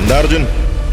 എന്താ അർജുൻ,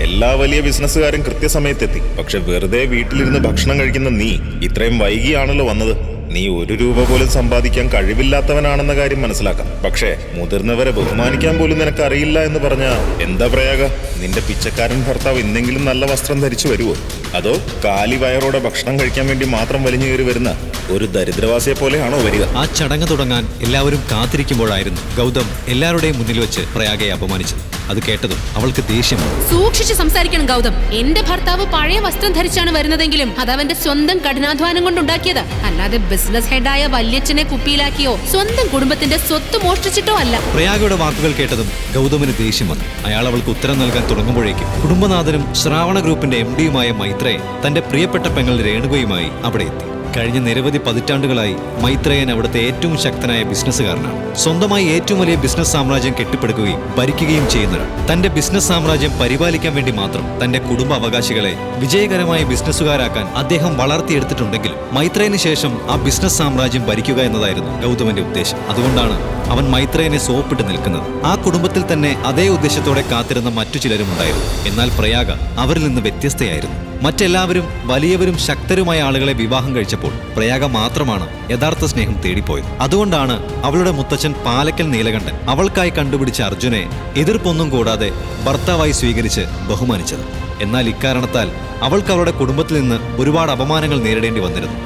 എല്ലാ വലിയ ബിസിനസ്സുകാരും കൃത്യസമയത്തെത്തി. പക്ഷെ വെറുതെ വീട്ടിലിരുന്ന് ഭക്ഷണം കഴിക്കുന്ന നീ ഇത്രയും വൈകിയാണല്ലോ വന്നത്. നീ 1 രൂപ പോലും സമ്പാദിക്കാൻ കഴിവില്ലാത്തവനാണെന്ന കാര്യം മനസ്സിലാക്കാം. പക്ഷേ മുതിർന്നവരെ ബഹുമാനിക്കാൻ പോലും നിനക്ക് അറിയില്ല എന്ന് പറഞ്ഞ എന്താ പ്രയാഗ? നിന്റെ പിച്ചക്കാരൻ ഭർത്താവ് ഇന്നെങ്കിലും നല്ല വസ്ത്രം ധരിച്ചു വരുവോ? അതോ കാലി വയറോടെ ഭക്ഷണം കഴിക്കാൻ വേണ്ടി മാത്രം വലിഞ്ഞു കയറി വരുന്ന ഒരു ദരിദ്രവാസിയെ പോലെയാണോ വരിക? ആ ചടങ്ങ് തുടങ്ങാൻ എല്ലാവരും കാത്തിരിക്കുമ്പോഴായിരുന്നു ഗൗതം എല്ലാവരുടെയും മുന്നിൽ വെച്ച് പ്രയാഗയെ അപമാനിച്ചത്. അത് കേട്ടതും അവൾക്ക് ദേഷ്യം. സൂക്ഷിച്ച് സംസാരിക്കണം ഗൗതം. എന്റെ ഭർത്താവ് പഴയ വസ്ത്രം ധരിച്ചാണ് വരുന്നതെങ്കിലും അതവന്റെ സ്വന്തം കഠിനാധ്വാനം കൊണ്ടുണ്ടാക്കിയത്, അല്ലാതെ ബിസിനസ് ഹെഡായ വല്യച്ഛനെ കുപ്പിയിലാക്കിയോ സ്വന്തം കുടുംബത്തിന്റെ സ്വത്ത് മോഷ്ടിച്ചിട്ടോ അല്ല. പ്രയാഗയുടെ വാക്കുകൾ കേട്ടതും ഗൗതമിന് ദേഷ്യം വന്നു. അയാൾ അവൾക്ക് ഉത്തരം നൽകാൻ തുടങ്ങുമ്പോഴേക്കും കുടുംബനാഥനും ശ്രാവണ ഗ്രൂപ്പിന്റെ MD-യുമായ മൈത്രേയൻ തന്റെ പ്രിയപ്പെട്ട പെങ്ങൾ രേണുകയുമായി അവിടെ എത്തി. കഴിഞ്ഞ നിരവധി പതിറ്റാണ്ടുകളായി മൈത്രേയൻ അവിടുത്തെ ഏറ്റവും ശക്തനായ ബിസിനസ്സുകാരനാണ്. സ്വന്തമായി ഏറ്റവും വലിയ ബിസിനസ് സാമ്രാജ്യം കെട്ടിപ്പടുക്കുകയും ഭരിക്കുകയും ചെയ്യുന്നവർ. തന്റെ ബിസിനസ് സാമ്രാജ്യം പരിപാലിക്കാൻ വേണ്ടി മാത്രം തന്റെ കുടുംബ അവകാശികളെ വിജയകരമായ ബിസിനസ്സുകാരാക്കാൻ അദ്ദേഹം വളർത്തിയെടുത്തിട്ടുണ്ടെങ്കിലും മൈത്രേയന് ശേഷം ആ ബിസിനസ് സാമ്രാജ്യം ഭരിക്കുക എന്നതായിരുന്നു ഗൗതമന്റെ ഉദ്ദേശം. അതുകൊണ്ടാണ് അവൻ മൈത്രേയനെ സോപ്പിട്ട് നിൽക്കുന്നത്. ആ കുടുംബത്തിൽ തന്നെ അതേ ഉദ്ദേശത്തോടെ കാത്തിരുന്ന മറ്റു ചിലരും ഉണ്ടായിരുന്നു. എന്നാൽ പ്രയാഗ അവരിൽ നിന്ന് വ്യത്യസ്തയായിരുന്നു. മറ്റെല്ലാവരും വലിയവരും ശക്തരുമായ ആളുകളെ വിവാഹം കഴിച്ചപ്പോൾ പ്രയാഗ മാത്രമാണ് യഥാർത്ഥ സ്നേഹം തേടിപ്പോയത്. അതുകൊണ്ടാണ് അവളുടെ മുത്തച്ഛൻ പാലക്കൽ നീലകണ്ഠൻ അവൾക്കായി കണ്ടുപിടിച്ച അർജുനെ എതിർപ്പൊന്നും കൂടാതെ ഭർത്താവായി സ്വീകരിച്ച് ബഹുമാനിച്ചത്. എന്നാൽ ഇക്കാരണത്താൽ അവൾക്ക് അവളുടെ കുടുംബത്തിൽ നിന്ന് ഒരുപാട് അപമാനങ്ങൾ നേരിടേണ്ടി വന്നിരുന്നു.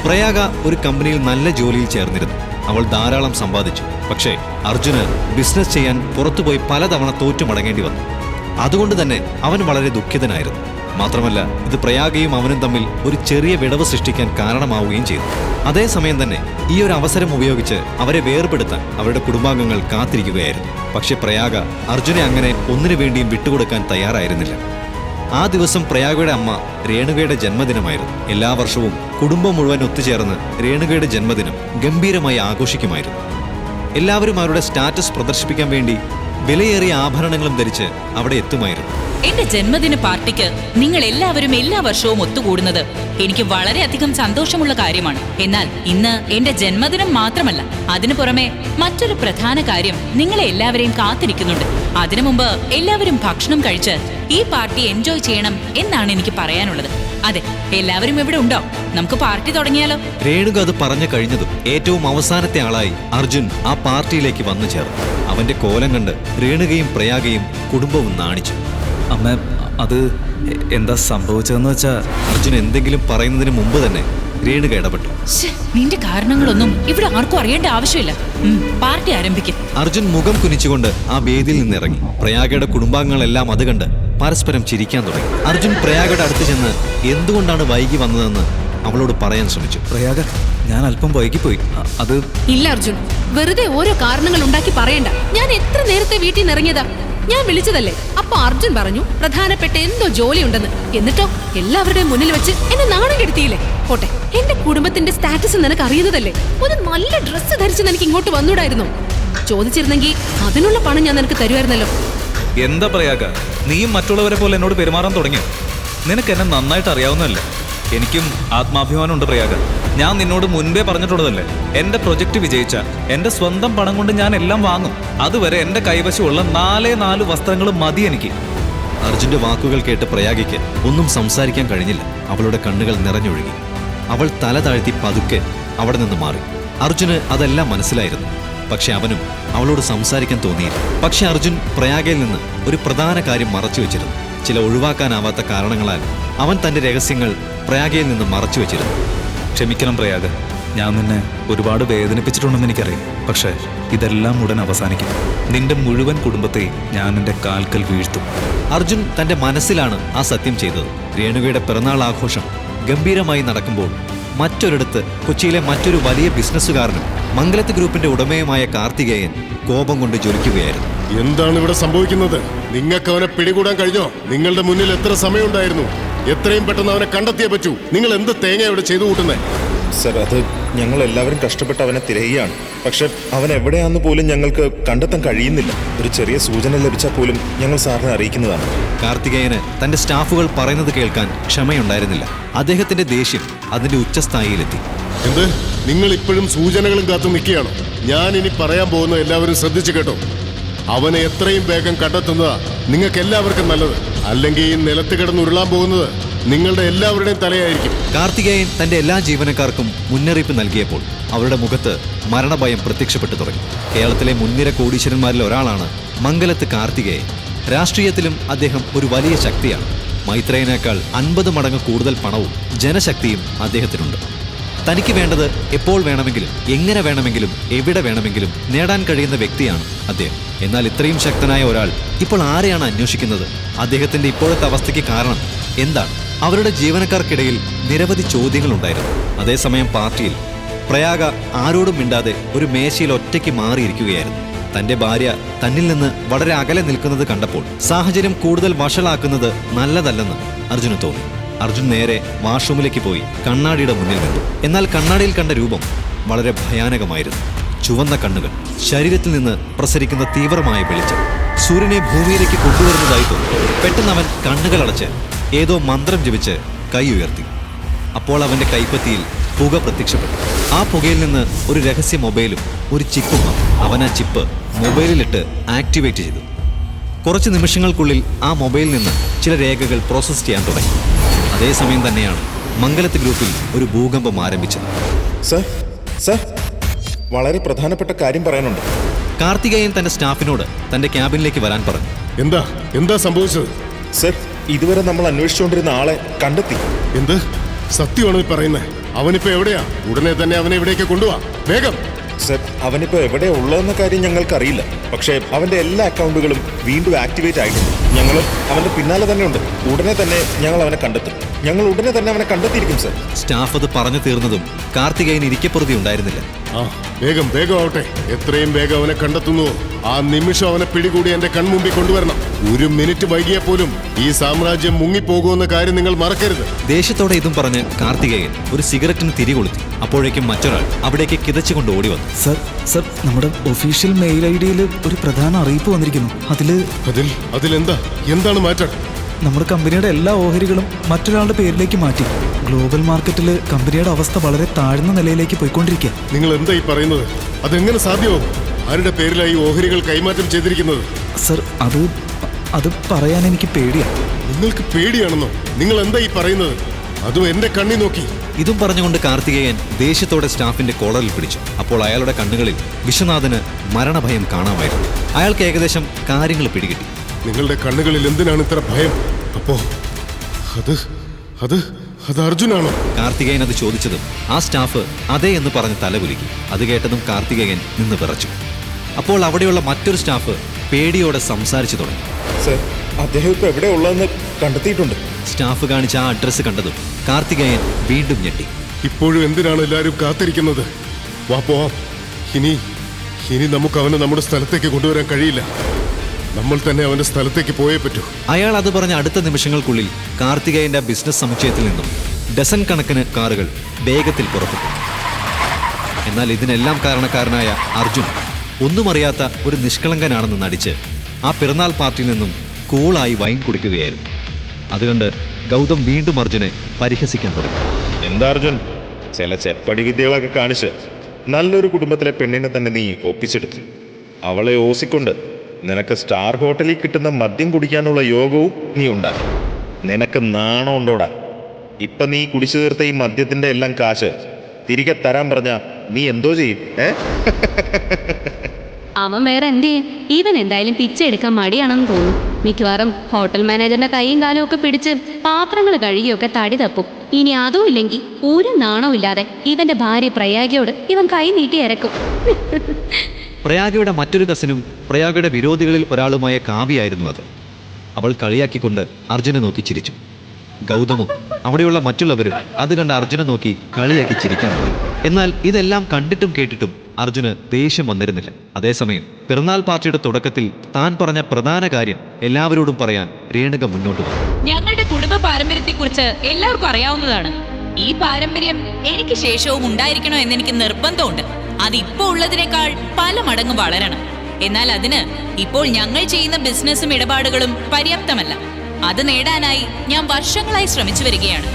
പ്രയാഗ ഒരു കമ്പനിയിൽ നല്ല ജോലിയിൽ ചേർന്നിരുന്നു. അവൾ ധാരാളം സമ്പാദിച്ചു. പക്ഷേ അർജുന് ബിസിനസ് ചെയ്യാൻ പുറത്തുപോയി പലതവണ തോറ്റു മടങ്ങേണ്ടി വന്നു. അതുകൊണ്ട് തന്നെ അവൻ വളരെ ദുഃഖിതനായിരുന്നു. മാത്രമല്ല ഇത് പ്രയാഗയും അവനും തമ്മിൽ ഒരു ചെറിയ വിടവ് സൃഷ്ടിക്കാൻ കാരണമാവുകയും ചെയ്തു. അതേസമയം തന്നെ ഈ ഒരു അവസരം ഉപയോഗിച്ച് അവരെ വേർപെടുത്താൻ അവരുടെ കുടുംബാംഗങ്ങൾ കാത്തിരിക്കുകയായിരുന്നു. പക്ഷെ പ്രയാഗ അർജുനെ അങ്ങനെ ഒന്നിനു വേണ്ടിയും വിട്ടുകൊടുക്കാൻ തയ്യാറായിരുന്നില്ല. ആ ദിവസം പ്രയാഗയുടെ അമ്മ രേണുകയുടെ ജന്മദിനമായിരുന്നു. എല്ലാ വർഷവും കുടുംബം മുഴുവൻ ഒത്തുചേർന്ന് രേണുകയുടെ ജന്മദിനം ഗംഭീരമായി ആഘോഷിക്കുമായിരുന്നു. എല്ലാവരും അവരുടെ സ്റ്റാറ്റസ് പ്രദർശിപ്പിക്കാൻ വേണ്ടി വിലയേറിയ ആഭരണങ്ങളും ധരിച്ച് അവിടെ എത്തുമായിരുന്നു. എന്റെ ജന്മദിന പാർട്ടിക്ക് നിങ്ങൾ എല്ലാവരും എല്ലാ വർഷവും ഒത്തുകൂടുന്നത് എനിക്ക് വളരെയധികം സന്തോഷമുള്ള കാര്യമാണ്. എന്നാൽ ഇന്ന് എന്റെ ജന്മദിനം മാത്രമല്ല, അതിനു പുറമെ മറ്റൊരു പ്രധാന കാര്യം നിങ്ങളെ എല്ലാവരെയും കാത്തിരിക്കുന്നുണ്ട്. അതിനു മുമ്പ് എല്ലാവരും ഭക്ഷണം കഴിച്ച് ഈ പാർട്ടി എൻജോയ് ചെയ്യണം എന്നാണ് എനിക്ക് പറയാനുള്ളത്. അതെ, എല്ലാവരും ഇവിടെ ഉണ്ടോ? നമുക്ക് പാർട്ടി തുടങ്ങിയാലോ? രേണുക അത് പറഞ്ഞു കഴിഞ്ഞതും ഏറ്റവും അവസാനത്തെ ആളായി അർജുൻ ആ പാർട്ടിയിലേക്ക് വന്നു ചേർന്നു. അവന്റെ കോലം കണ്ട് രേണുകയും പ്രയാഗയും കുടുംബവും നാണിച്ചു. അമ്മ, അത് എന്താ സംഭവിച്ചതെന്ന് വെച്ചാ? അർജുൻ എന്തെങ്കിലും പറയുന്നതിന് മുമ്പ് തന്നെ രേണുക ഇടപെട്ടു. നിന്റെ കാരണങ്ങളൊന്നും ഇവിടെ ആർക്കും അറിയേണ്ട ആവശ്യമില്ല. പാർട്ടി ആരംഭിക്കും. അർജുൻ മുഖം കുനിച്ചുകൊണ്ട് ആ വേദിയിൽ നിന്നിറങ്ങി. പ്രയാഗയുടെ കുടുംബാംഗങ്ങളെല്ലാം അത് കണ്ട് പരസ്പരം ചിരിക്കാൻ തുടങ്ങി. അർജുൻ പ്രയാഗയുടെ അടുത്ത് ചെന്ന് എന്തുകൊണ്ടാണ് വൈകി വന്നതെന്ന് അവളോട് പറയാൻ ശ്രമിച്ചു. പ്രയാഗ, ഞാൻ അല്പം വൈകിപ്പോയി. അത് ഇല്ല അർജുൻ, വെറുതെ ഓരോ കാരണങ്ങൾ ഉണ്ടാക്കി പറയണ്ട. ഞാൻ എത്ര നേരത്തെ വീട്ടിൽ നിന്ന് ഇറങ്ങിയതാ. ഞാൻ വിളിച്ചതല്ലേ. അപ്പൊ അർജുൻ പറഞ്ഞു പ്രധാനപ്പെട്ട എന്തോ ജോലി ഉണ്ടെന്ന്. എന്നിട്ടോ എല്ലാവരുടെയും മുന്നിൽ വെച്ച് എന്നെ നാണം കെടുത്തിയില്ലേ. പോട്ടെ, എന്റെ കുടുംബത്തിന്റെ സ്റ്റാറ്റസ് നിനക്ക് അറിയുന്നതല്ലേ. ഒരു നല്ല ഡ്രസ്സ് ധരിച്ച് നിനക്ക് ഇങ്ങോട്ട് വന്നൂടായിരുന്നു? ചോദിച്ചിരുന്നെങ്കിൽ അതിനുള്ള പണം ഞാൻ നിനക്ക് തരുമായിരുന്നല്ലോ. എന്താ പ്രയാഗ, നീയും മറ്റുള്ളവരെ പോലെ എന്നോട് പെരുമാറാൻ തുടങ്ങിയോ? നിനക്ക് എന്നെ നന്നായിട്ട് അറിയാവുന്നതല്ലേ. എനിക്കും ആത്മാഭിമാനമുണ്ട് പ്രയാഗ. ഞാൻ നിന്നോട് മുൻപേ പറഞ്ഞിട്ടുള്ളതല്ലേ, എന്റെ പ്രൊജക്ട് വിജയിച്ച എന്റെ സ്വന്തം പണം കൊണ്ട് ഞാൻ എല്ലാം വാങ്ങും. അതുവരെ എന്റെ കൈവശമുള്ള 4 വസ്ത്രങ്ങളും മതി എനിക്ക്. അർജുന്റെ വാക്കുകൾ കേട്ട് പ്രയാഗയ്ക്ക് ഒന്നും സംസാരിക്കാൻ കഴിഞ്ഞില്ല. അവളുടെ കണ്ണുകൾ നിറഞ്ഞൊഴുകി. അവൾ തല താഴ്ത്തി പതുക്കെ അവിടെ നിന്ന് മാറി. അർജുന് അതെല്ലാം മനസ്സിലായിരുന്നു. പക്ഷെ അവനും അവളോട് സംസാരിക്കാൻ തോന്നിയില്ല. പക്ഷെ അർജുൻ പ്രയാഗയിൽ നിന്ന് ഒരു പ്രധാന കാര്യം മറച്ചു വെച്ചിരുന്നു. ചില ഒഴിവാക്കാനാവാത്ത കാരണങ്ങളാൽ അവൻ തന്റെ രഹസ്യങ്ങൾ പ്രയാഗയിൽ നിന്ന് മറച്ചു വെച്ചിരുന്നു. ക്ഷമിക്കണം പ്രയാഗ, ഞാൻ നിന്നെ ഒരുപാട് വേദനിപ്പിച്ചിട്ടുണ്ടെന്ന് എനിക്കറിയാം. പക്ഷേ ഇതെല്ലാം ഉടൻ അവസാനിക്കും. നിന്റെ മുഴുവൻ കുടുംബത്തെയും ഞാൻ എൻ്റെ കാൽക്കൽ വീഴ്ത്തും. അർജുൻ തന്റെ മനസ്സിലാണ് ആ സത്യം ചെയ്തത്. രേണുകയുടെ പിറന്നാൾ ആഘോഷം ഗംഭീരമായി നടക്കുമ്പോൾ മറ്റൊരിടത്ത് കൊച്ചിയിലെ മറ്റൊരു വലിയ ബിസിനസ്സുകാരനും മംഗലത്ത് ഗ്രൂപ്പിന്റെ ഉടമയുമായ കാർത്തികേയൻ കോപം കൊണ്ട് ജ്വലിക്കുകയായിരുന്നു. എന്താണ് ഇവിടെ സംഭവിക്കുന്നത്? നിങ്ങൾക്ക് അവനെ പിടികൂടാൻ കഴിഞ്ഞോ? നിങ്ങളുടെ മുന്നിൽ എത്ര സമയമുണ്ടായിരുന്നു? എത്രയും പെട്ടെന്ന് അവനെ കണ്ടെത്തിയേ പറ്റൂ. നിങ്ങൾ എന്ത് തേങ്ങ ഇവിടെ ചെയ്തു കൂട്ടുന്നേ? സർ, അത് ഞങ്ങൾ എല്ലാവരും കഷ്ടപ്പെട്ട് അവനെ തിരയുകയാണ്. പക്ഷെ അവൻ എവിടെയാണെന്ന് പോലും ഞങ്ങൾക്ക് കണ്ടെത്താൻ കഴിയുന്നില്ല. ഒരു ചെറിയ സൂചന ലഭിച്ചാൽ പോലും ഞങ്ങൾ സാറിനെ അറിയിക്കുന്നതാണ്. കാർത്തികേയന് തന്റെ സ്റ്റാഫുകൾ പറയുന്നത് കേൾക്കാൻ ക്ഷമയുണ്ടായിരുന്നില്ല. അദ്ദേഹത്തിന്റെ ദേഷ്യം അതിന്റെ ഉച്ചസ്ഥായിയിലെത്തി. എന്ത്? നിങ്ങൾ ഇപ്പോഴും സൂചനകളും കാത്തു നിൽക്കുകയാണോ? ഞാൻ ഇനി പറയാൻ പോകുന്ന എല്ലാവരും ശ്രദ്ധിച്ചു കേട്ടോ. അവനെ എത്രയും വേഗം കണ്ടെത്തുന്നതാ നിങ്ങൾക്ക് എല്ലാവർക്കും നല്ലത്. അല്ലെങ്കിൽ ഈ നിലത്ത് കിടന്ന് ഉരുളാൻ പോകുന്നത് നിങ്ങളുടെ എല്ലാവരുടെയും തലയായിരിക്കും. കാർത്തികേയൻ തന്റെ എല്ലാ ജീവനക്കാർക്കും മുന്നറിയിപ്പ് നൽകിയപ്പോൾ അവരുടെ മുഖത്ത് മരണഭയം പ്രത്യക്ഷപ്പെട്ടു തുടങ്ങി. കേരളത്തിലെ മുൻനിര കോടീശ്വരന്മാരിൽ ഒരാളാണ് മംഗലത്ത് കാർത്തികേയൻ. രാഷ്ട്രീയത്തിലും അദ്ദേഹം ഒരു വലിയ ശക്തിയാണ്. മൈത്രേയനേക്കാൾ 50 മടങ്ങ് കൂടുതൽ പണവും ജനശക്തിയും അദ്ദേഹത്തിനുണ്ട്. തനിക്ക് വേണ്ടത് എപ്പോൾ വേണമെങ്കിലും എങ്ങനെ വേണമെങ്കിലും എവിടെ വേണമെങ്കിലും നേടാൻ കഴിയുന്ന വ്യക്തിയാണ് അദ്ദേഹം. എന്നാൽ ഇത്രയും ശക്തനായ ഒരാൾ ഇപ്പോൾ ആരെയാണ് അന്വേഷിക്കുന്നത്? അദ്ദേഹത്തിന്റെ ഇപ്പോഴത്തെ അവസ്ഥയ്ക്ക് കാരണം എന്താണ്? അവരുടെ ജീവനക്കാർക്കിടയിൽ നിരവധി ചോദ്യങ്ങളുണ്ടായിരുന്നു. അതേസമയം പാർട്ടിയിൽ പ്രയാഗ ആരോടും മിണ്ടാതെ ഒരു മേശയിൽ ഒറ്റയ്ക്ക് മാറിയിരിക്കുകയായിരുന്നു. തന്റെ ഭാര്യ തന്നിൽ നിന്ന് വളരെ അകലെ നിൽക്കുന്നത് കണ്ടപ്പോൾ സാഹചര്യം കൂടുതൽ വഷളാക്കുന്നത് നല്ലതല്ലെന്ന് അർജുന് തോന്നി. അർജുൻ നേരെ വാഷ്റൂമിലേക്ക് പോയി കണ്ണാടിയുടെ മുന്നിൽ നിന്നു. എന്നാൽ കണ്ണാടിയിൽ കണ്ട രൂപം വളരെ ഭയാനകമായിരുന്നു. ചുവന്ന കണ്ണുകൾ, ശരീരത്തിൽ നിന്ന് പ്രസരിക്കുന്ന തീവ്രമായ വെളിച്ചം സൂര്യനെ ഭൂമിയിലേക്ക് കൊണ്ടുവരുന്നതായി തോന്നി. പെട്ടെന്ന് അവൻ കണ്ണുകൾ അടച്ച് ഏതോ മന്ത്രം ജപിച്ച് കൈ ഉയർത്തി. അപ്പോൾ അവന്റെ കൈപ്പത്തിയിൽ പുക പ്രത്യക്ഷപ്പെട്ടു. ആ പുകയിൽ നിന്ന് ഒരു രഹസ്യ മൊബൈലും ഒരു ചിപ്പും വന്നു. അവൻ ആ ചിപ്പ് മൊബൈലിലിട്ട് ആക്ടിവേറ്റ് ചെയ്തു. കുറച്ച് നിമിഷങ്ങൾക്കുള്ളിൽ ആ മൊബൈലിൽ നിന്ന് ചില രേഖകൾ പ്രോസസ്സ് ചെയ്യാൻ തുടങ്ങി. അതേസമയം തന്നെയാണ് മംഗലത്ത് ഗ്രൂപ്പിൽ ഒരു ഭൂകമ്പം ആരംഭിച്ചത്. സർ, വളരെ പ്രധാനപ്പെട്ട കാര്യം പറയാനുണ്ട്. കാർത്തികേയൻ തന്റെ സ്റ്റാഫിനോട് തന്റെ ക്യാബിനിലേക്ക് വരാൻ പറഞ്ഞു. എന്താ സംഭവിച്ചത്? സർ, ഇതുവരെ നമ്മൾ അന്വേഷിച്ചുകൊണ്ടിരുന്ന ആളെ കണ്ടെത്തി. എന്ത് സത്യമാണോ ഈ പറയുന്നത്? അവനിപ്പോ എവിടെയാ? ഉടനെ തന്നെ അവനെ ഇവിടേക്ക് കൊണ്ടുപോവാ, വേഗം. സർ, അവനിപ്പോ എവിടെയാ ഉള്ളതെന്ന കാര്യം ഞങ്ങൾക്കറിയില്ല. പക്ഷേ അവന്റെ എല്ലാ അക്കൗണ്ടുകളും വീണ്ടും ആക്ടിവേറ്റ് ആയിട്ടുണ്ട്. ഞങ്ങൾ അവന്റെ പിന്നാലെ തന്നെ ഉണ്ട്. ഉടനെ തന്നെ ഞങ്ങൾ അവനെ കണ്ടെത്തും. ഞങ്ങൾ ഉടനെ തന്നെ അവനെ കണ്ടെത്തിയിരിക്കും സർ. സ്റ്റാഫ് അത് പറഞ്ഞു തീർന്നതും കാർത്തികേയൻ ഇരിക്കപ്പുറതി ഉണ്ടായിരുന്നില്ല. വേഗം ആവട്ടെ. എത്രയും വേഗം അവനെ കണ്ടെത്തുന്നു ആ നിമിഷം അവനെ പിടികൂടി എന്റെ കൺമുമ്പിൽ കൊണ്ടുവരണം. ഒരു മിനിറ്റ് വൈകിയാൽ പോലും ഈ സാമ്രാജ്യം മുങ്ങിപ്പോകുമെന്ന കാര്യം നിങ്ങൾ മറക്കരുത്. ദേഷ്യത്തോടെ ഇതും പറഞ്ഞ് കാർത്തികേയൻ ഒരു സിഗരറ്റിന് തിരികൊളുത്തി. അപ്പോഴേക്കും മറ്റൊരാൾ അവിടേക്ക് കിതച്ചുകൊണ്ട് ഓടി വന്നു. സർ, നമ്മുടെ ഒഫീഷ്യൽ മെയിൽ ID-യിൽ ഒരു പ്രധാന അറിയിപ്പ് വന്നിരിക്കുന്നു. എന്താണ് മാറ്റം? നമ്മുടെ കമ്പനിയുടെ എല്ലാ ഓഹരികളും മറ്റൊരാളുടെ പേരിലേക്ക് മാറ്റി. ഗ്ലോബൽ മാർക്കറ്റിൽ കമ്പനിയുടെ അവസ്ഥ വളരെ താഴ്ന്ന നിലയിലേക്ക് പോയിക്കൊണ്ടിരിക്കുക. നിങ്ങൾ എന്താ ഈ പറയുന്നത്? അതെങ്ങനെ സാധ്യമാവും? ആരുടെ പേരിലായി ഓഹരികൾ കൈമാറ്റം ചെയ്തിരിക്കുന്നത്? സർ, അത് പറയാൻ എനിക്ക് പേടിയാണ്. നിങ്ങൾക്ക് പേടിയാണെന്നോ? നിങ്ങൾ എന്താ ഈ പറയുന്നത്? അതും എന്റെ കണ്ണി നോക്കി. ഇതും പറഞ്ഞുകൊണ്ട് കാർത്തികേയൻ ദേഷ്യത്തോടെ സ്റ്റാഫിന്റെ കോളറിൽ പിടിച്ചു. അപ്പോൾ അയാളുടെ കണ്ണുകളിൽ വിശ്വനാഥന് മരണഭയം കാണാമായിരുന്നു. അയാൾക്ക് ഏകദേശം കാര്യങ്ങൾ പിടികിട്ടി. നിങ്ങളുടെ കണ്ണുകളിൽ എന്തിനാണ് ഇത്ര ഭയം? അപ്പോ അത് അർജുനാണോ? കാർത്തികേയൻ അത് ചോദിച്ചതും ആ സ്റ്റാഫ് അതെ എന്ന് പറഞ്ഞ് തലകുലുക്കി. അത് കേട്ടതും കാർത്തികേയൻ നിന്ന് വിറച്ചു. അപ്പോൾ അവിടെയുള്ള മറ്റൊരു സ്റ്റാഫ് പേടിയോടെ സംസാരിച്ചു തുടങ്ങി. സർ, അദ്ദേഹം ഇപ്പൊ എവിടെ ഉള്ളതെന്ന് കണ്ടെത്തിയിട്ടുണ്ട്. സ്റ്റാഫ് കാണിച്ച ആ അഡ്രസ്സ് കണ്ടതും കാർത്തികേയൻ വീണ്ടും ഞെട്ടി. ഇപ്പോഴും എന്തിനാണ് എല്ലാവരും കാത്തിരിക്കുന്നത്? വാ പോവാം. ഇനി നമുക്ക് അവനെ നമ്മുടെ സ്ഥലത്തേക്ക് കൊണ്ടുവരാൻ കഴിയില്ല. നമ്മൾ തന്നെ അവന്റെ സ്ഥലത്തേക്ക് പോയേ പറ്റൂ. അയാൾ അത് പറഞ്ഞ അടുത്ത നിമിഷങ്ങൾക്കുള്ളിൽ കാർത്തികേയന്റെ ബിസിനസ് സമുച്ചയത്തിൽ നിന്നും ഡസൻ കണക്കിന് കാറുകൾ വേഗത്തിൽ പുറപ്പെട്ടു. എന്നാൽ ഇതിനെല്ലാം കാരണക്കാരനായ അർജുൻ ഒന്നും അറിയാത്ത ഒരു നിഷ്കളങ്കനാണെന്ന് നടിച്ച് ആ പിറന്നാൾ പാർട്ടിയിൽ നിന്നും കൂളായി വൈൻ കുടിക്കുകയായിരുന്നു. അതുകൊണ്ട് ഗൗതം വീണ്ടും അർജുനെ പരിഹസിക്കാൻ തുടങ്ങി. എന്താ അർജുൻ, ചില ചെപ്പടി വിദ്യകളൊക്കെ കാണിച്ച് നല്ലൊരു കുടുംബത്തിലെ പെണ്ണിനെ തന്നെ നീ ഒപ്പിച്ചെടുത്തു. അവളെ ഓസിക്കൊണ്ട് നിനക്ക് സ്റ്റാർ ഹോട്ടലിൽ കിട്ടുന്ന മദ്യം കുടിക്കാനുള്ള യോഗവും നീ ഉണ്ടാക്കി. നിനക്ക് നാണം ഉണ്ടോടാ? ഇപ്പൊ നീ കുടിച്ചു തീർത്ത ഈ മദ്യത്തിന്റെ എല്ലാം കാശ് തിരികെ തരാൻ പറഞ്ഞ നീ എന്തോ ചെയ്യും? അവൻ വേറെ എന്ത് ചെയ്യും? ഇവൻ എന്തായാലും പിച്ചെടുക്കാൻ മടിയാണെന്ന് തോന്നുന്നു. മിക്കവാറും ഹോട്ടൽ മാനേജറിന്റെ കൈയും കാലും ഒക്കെ പിടിച്ച് പാത്രങ്ങൾ കഴുകിയൊക്കെ തടി തപ്പും. ഇനി അതും ഇല്ലെങ്കിൽ ഒരു നാണവും ഇല്ലാതെ ഇവന്റെ ഭാര്യ പ്രയാഗയോട് ഇവൻ കൈ നീട്ടി ഇറക്കും. പ്രയാഗയുടെ മറ്റൊരു കസിനും പ്രയാഗയുടെ വിരോധികളിൽ ഒരാളുമായ കാവ്യായിരുന്നു അത്. അവൾ കളിയാക്കിക്കൊണ്ട് അർജുനെ നോക്കി ചിരിച്ചു. ഗൗതമും അവിടെയുള്ള മറ്റുള്ളവരും അത് കണ്ട് അർജുനെ നോക്കി കളിയാക്കി ചിരിക്കാൻ തുടങ്ങി. എന്നാൽ ഇതെല്ലാം കണ്ടിട്ടും കേട്ടിട്ടും അർജുന് ദേഷ്യം വന്നിരുന്നില്ല. അതേസമയം പിറന്നാൾ പാർട്ടിയുടെ തുടക്കത്തിൽ താൻ പറഞ്ഞ പ്രധാന കാര്യം എല്ലാവരോടും പറയാൻ രേണുക മുന്നോട്ട് വന്നു. ഞങ്ങളുടെ കുടുംബ പാരമ്പര്യത്തെക്കുറിച്ച് എല്ലാവർക്കും അറിയാവുന്നതാണ്. ഈ പാരമ്പര്യം എനിക്ക് ശേഷവും ഉണ്ടായിരിക്കണോ എന്നെനിക്ക് നിർബന്ധമുണ്ട്. അതിപ്പോ ഉള്ളതിനേക്കാൾ പല മടങ്ങ് വളരണം. എന്നാൽ അതിന് ഇപ്പോൾ ഞങ്ങൾ ചെയ്യുന്ന ബിസിനസ്സും ഇടപാടുകളും പര്യാപ്തമല്ല. അത് നേടാനായി ഞാൻ വർഷങ്ങളായി ശ്രമിച്ചു വരികയാണ്.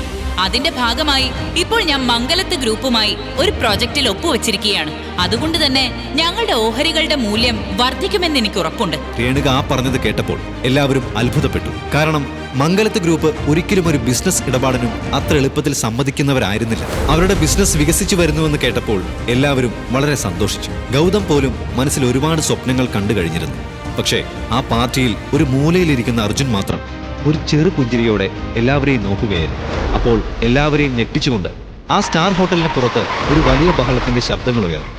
അതിന്റെ ഭാഗമായി ഇപ്പോൾ ഞാൻ മംഗലത്ത് ഗ്രൂപ്പുമായി ഒരു പ്രോജക്റ്റിൽ ഒപ്പുവെച്ചിരിക്കുകയാണ്. അതുകൊണ്ട് തന്നെ ഞങ്ങളുടെ ഓഹരികളുടെ മൂല്യം വർദ്ധിക്കുമെന്ന് എനിക്ക് ഉറപ്പുണ്ട്. രേണുക ആ പറഞ്ഞത് കേട്ടപ്പോൾ എല്ലാവരും അത്ഭുതപ്പെട്ടു. കാരണം മംഗലത്ത് ഗ്രൂപ്പ് ഒരിക്കലും ഒരു ബിസിനസ് ഇടപാടിനും അത്ര എളുപ്പത്തിൽ സമ്മതിക്കുന്നവരായിരുന്നില്ല. അവരുടെ ബിസിനസ് വികസിച്ചു വരുന്നുവെന്ന് കേട്ടപ്പോൾ എല്ലാവരും വളരെ സന്തോഷിച്ചു. ഗൗതം പോലും മനസ്സിൽ ഒരുപാട് സ്വപ്നങ്ങൾ കണ്ടു കഴിഞ്ഞിരുന്നു. പക്ഷേ ആ പാർട്ടിയിൽ ഒരു മൂലയിലിരിക്കുന്ന അർജുൻ മാത്രം ഒരു ചെറു പുഞ്ചിരിയോടെ എല്ലാവരെയും നോക്കുകയായിരുന്നു. അപ്പോൾ എല്ലാവരെയും ഞെട്ടിച്ചുകൊണ്ട് ആ സ്റ്റാർ ഹോട്ടലിന് പുറത്ത് ഒരു വലിയ ബഹളത്തിന്റെ ശബ്ദങ്ങൾ ഉയർന്നു.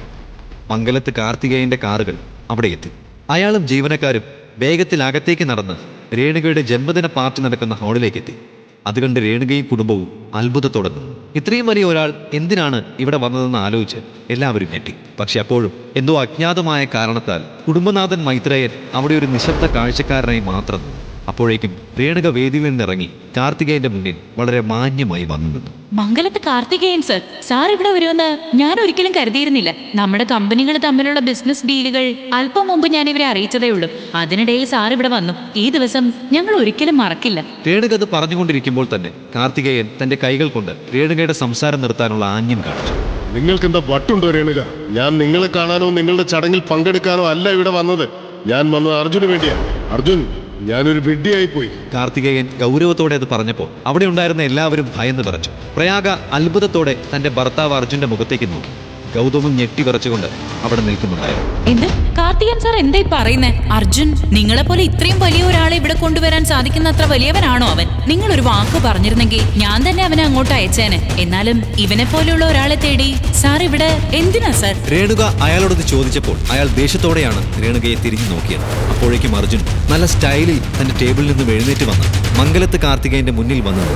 മംഗലത്ത് കാർത്തികേയന്റെ കാറുകൾ അവിടെ എത്തി. അയാളും ജീവനക്കാരും വേഗത്തിൽ അകത്തേക്ക് നടന്ന് രേണുകയുടെ ജന്മദിന പാർട്ടി നടക്കുന്ന ഹാളിലേക്ക് എത്തി. അതുകണ്ട് രേണുകയും കുടുംബവും അത്ഭുതത്തോടെ നിന്നു. ഇത്രയും വലിയ ഒരാൾ എന്തിനാണ് ഇവിടെ വന്നതെന്ന് ആലോചിച്ച് എല്ലാവരും ഞെട്ടി. പക്ഷെ അപ്പോഴും എന്തോ അജ്ഞാതമായ കാരണത്താൽ കുടുംബനാഥൻ മൈത്രേയൻ അവിടെ ഒരു നിശബ്ദ കാഴ്ചക്കാരനായി മാത്രം നിന്നു. അപ്പോഴേക്കും രേണുക വേദിയിൽ നിന്നിറങ്ങി കാർത്തികേയന്റെ മുന്നിൽ വളരെ മാന്യമായി വന്നു നിന്നു. മംഗലത്ത് കാർത്തികേയൻ സർ, സാർ ഇവിടെ വരുമെന്ന് ഞാൻ ഒരിക്കലും കരുതിയിരുന്നില്ല. നമ്മുടെ കമ്പനികൾ തമ്മിലുള്ള ബിസിനസ് ഡീലുകൾ അല്പം മുമ്പ് ഞാൻ ഇവരെ അറിയിച്ചതേ ഉള്ളൂ. അതിനിടയിൽ സാർ ഇവിടെ വന്നു. ഈ ദിവസം ഞങ്ങൾ ഒരിക്കലും മറക്കില്ല. രേണുക അത് പറഞ്ഞുകൊണ്ടിരിക്കുമ്പോൾ തന്നെ കാർത്തികേയൻ തന്റെ കൈകൾ കൊണ്ട് രേണുകയുടെ സംസാരം നിർത്താനുള്ള ആംഗ്യം കാണിച്ചു. നിങ്ങൾക്കെന്താ വട്ടുണ്ടോ രേണുക? ഞാൻ നിങ്ങളെ കാണാനോ നിങ്ങളുടെ ചടങ്ങിൽ പങ്കെടുക്കാനോ അല്ല ഇവിടെ വന്നത്. ഞാൻ വന്നത് അർജുന് വേണ്ടിയാ. അർജുൻ, ഞാനൊരു വിഡ്ഢിയായി പോയി. കാർത്തികേയൻ ഗൗരവത്തോടെ അത് പറഞ്ഞപ്പോൾ അവിടെ ഉണ്ടായിരുന്ന എല്ലാവരും ഭയന്ന് വിറച്ചു. പ്രയാഗ അത്ഭുതത്തോടെ തന്റെ ഭർത്താവ് അർജുന്റെ മുഖത്തേക്ക് നോക്കി. ഗൗതമും ഞെട്ടി വിറച്ചുകൊണ്ട് അവിടെ നിൽക്കുന്നുണ്ടായിരുന്നു. എന്ത് കാർത്തികൻ സാർ എന്തായി പറയുന്നേ? അർജുൻ നിങ്ങളെ പോലെ ഇത്രയും വലിയ ഒരാളെ ഇവിടെ കൊണ്ടുവരാൻ സാധിക്കുന്ന അത്ര വലിയവനാണോ അവൻ? നിങ്ങൾ ഒരു വാക്ക് പറഞ്ഞിരുന്നെങ്കിൽ ഞാൻ തന്നെ അവനെ അങ്ങോട്ട് അയച്ചേനെ. എന്നാലും ഇവനെ പോലെയുള്ള ഒരാളെ തേടി സാർ ഇവിടെ എന്തിനാ സാർ? രേണുക അയാളോടത് ചോദിച്ചപ്പോൾ അയാൾ ദേഷ്യത്തോടെയാണ് രേണുകയെ തിരിഞ്ഞു നോക്കിയത്. അപ്പോഴേക്കും അർജുൻ നല്ല സ്റ്റൈലിൽ തന്റെ ടേബിളിൽ നിന്നും എഴുന്നേറ്റ് വന്ന് മംഗലത്ത് കാർത്തികേയന്റെ മുന്നിൽ വന്നു.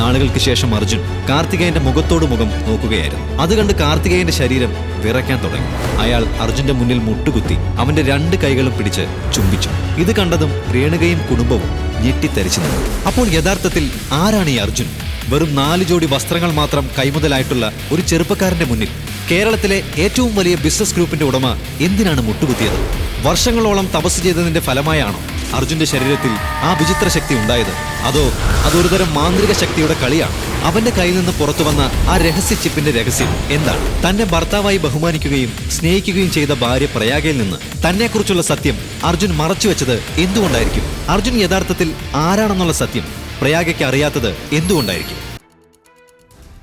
നാളുകൾക്ക് ശേഷം അർജുൻ കാർത്തികേയന്റെ മുഖത്തോട് മുഖം നോക്കുകയായിരുന്നു. അത് കണ്ട് കാർത്തികേയന്റെ ശരീരം വിറയ്ക്കാൻ തുടങ്ങി. അയാൾ അർജുന്റെ മുന്നിൽ മുട്ടുകുത്തി അവന്റെ 2 കൈകളും പിടിച്ച് ചുംബിച്ചു. ഇത് കണ്ടതും രേണുകയും കുടുംബവും ഞെട്ടിത്തരിച്ചു നിന്നു. അപ്പോൾ യഥാർത്ഥത്തിൽ ആരാണ് ഈ അർജുൻ? വെറും 4 ജോഡി വസ്ത്രങ്ങൾ മാത്രം കൈമുതലായിട്ടുള്ള ഒരു ചെറുപ്പക്കാരന്റെ മുന്നിൽ കേരളത്തിലെ ഏറ്റവും വലിയ ബിസിനസ് ഗ്രൂപ്പിന്റെ ഉടമ എന്തിനാണ് മുട്ടുകുത്തിയത്? വർഷങ്ങളോളം തപസ് ചെയ്തതിന്റെ ഫലമായാണോ അർജുന്റെ ശരീരത്തിൽ ആ വിചിത്ര ശക്തി ഉണ്ടായത്? അതോ അതൊരുതരം മാന്ത്രിക ശക്തിയുടെ കളിയാണ്? അവന്റെ കയ്യിൽ നിന്ന് പുറത്തു വന്ന ആ രഹസ്യ ചിപ്പിന്റെ രഹസ്യം എന്താണ്? തന്നെ ഭർത്താവായി ബഹുമാനിക്കുകയും സ്നേഹിക്കുകയും ചെയ്ത ഭാര്യ പ്രയാഗയിൽ നിന്ന് തന്നെക്കുറിച്ചുള്ള സത്യം അർജുൻ മറച്ചുവെച്ചത് എന്തുകൊണ്ടായിരിക്കും? അർജുൻ യഥാർത്ഥത്തിൽ ആരാണെന്നുള്ള സത്യം പ്രയാഗയ്ക്ക് അറിയാത്തത് എന്തുകൊണ്ടായിരിക്കും?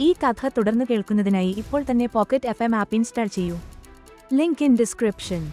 ഈ കഥ തുടർന്ന് കേൾക്കുന്നതിനായി ഇപ്പോൾ തന്നെ പോക്കറ്റ് FM ആപ്പ് ഇൻസ്റ്റാൾ ചെയ്യൂ. Link in description.